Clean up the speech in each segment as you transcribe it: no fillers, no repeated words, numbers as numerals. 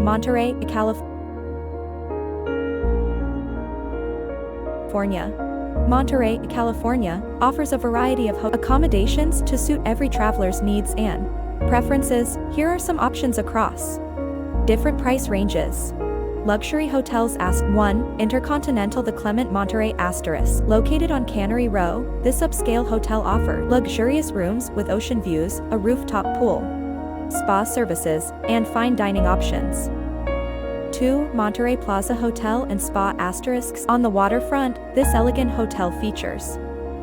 Monterey, California. Monterey, California, offers a variety of accommodations to suit every traveler's needs and preferences. Here are some options across different price ranges. Luxury hotels. 1. Intercontinental The Clement Monterey *, located on Cannery Row. This upscale hotel offers luxurious rooms with ocean views, a rooftop pool, spa services, and fine dining options. 2. Monterey Plaza Hotel and Spa *, on the waterfront. This elegant hotel features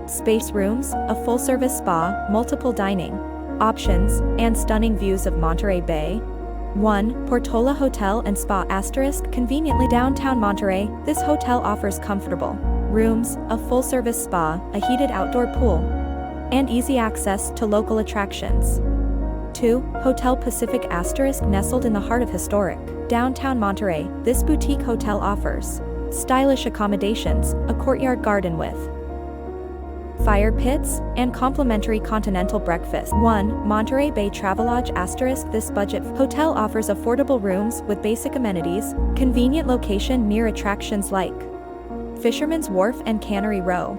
space rooms, a full-service spa, multiple dining options, and stunning views of Monterey Bay. 1. Portola Hotel and Spa *, conveniently downtown Monterey. This hotel offers comfortable rooms, a full-service spa, a heated outdoor pool, and easy access to local attractions. 2. Hotel Pacific *, nestled in the heart of historic downtown Monterey. This boutique hotel offers stylish accommodations, a courtyard garden with fire pits, and complimentary continental breakfast. 1. Monterey Bay Travelodge *, this budget hotel offers affordable rooms with basic amenities, convenient location near attractions like Fisherman's Wharf and Cannery Row.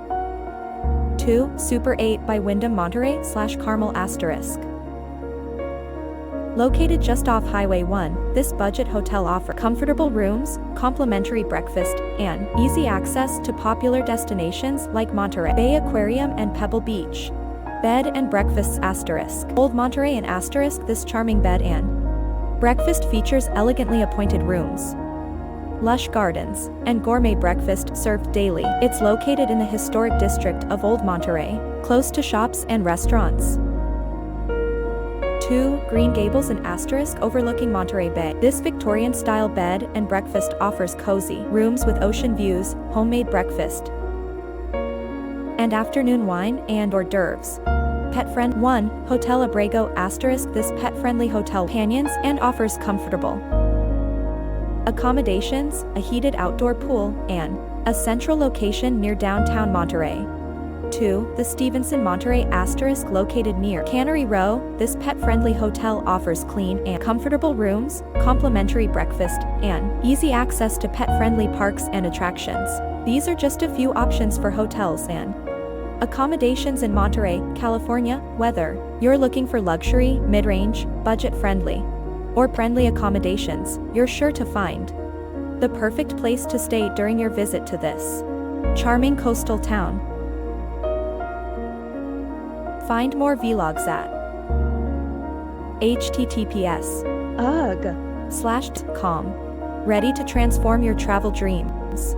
2. Super 8 by Wyndham Monterey / Carmel *. Located just off Highway 1, this budget hotel offers comfortable rooms, complimentary breakfast, and easy access to popular destinations like Monterey Bay Aquarium and Pebble Beach. Bed and breakfasts *. Old Monterey and *. This charming bed and breakfast features elegantly appointed rooms, lush gardens, and gourmet breakfast served daily. It's located in the historic district of Old Monterey, close to shops and restaurants. 2. Green Gables and * overlooking Monterey Bay. This Victorian-style bed and breakfast offers cozy rooms with ocean views, homemade breakfast, and afternoon wine and hors d'oeuvres. Pet friend. 1. Hotel Abrego *. This pet-friendly hotel companions and offers comfortable accommodations, a heated outdoor pool, and a central location near downtown Monterey. 2. The Stevenson Monterey *, located near Cannery Row. This pet-friendly hotel offers clean and comfortable rooms, complimentary breakfast, and easy access to pet-friendly parks and attractions. These are just a few options for hotels and accommodations in Monterey, California. Whether you're looking for luxury, mid-range, budget-friendly, or friendly accommodations, you're sure to find the perfect place to stay during your visit to this charming coastal town. Find more vlogs at https://com. Ready to transform your travel dreams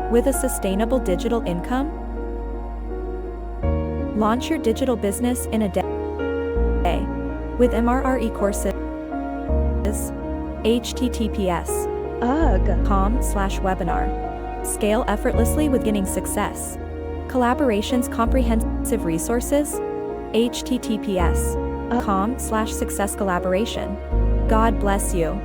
with a sustainable digital income? Launch your digital business in a day with MRRE courses. https://com/webinar. Scale effortlessly with beginning success. Collaborations comprehensive resources. https://com/success collaboration. God bless you.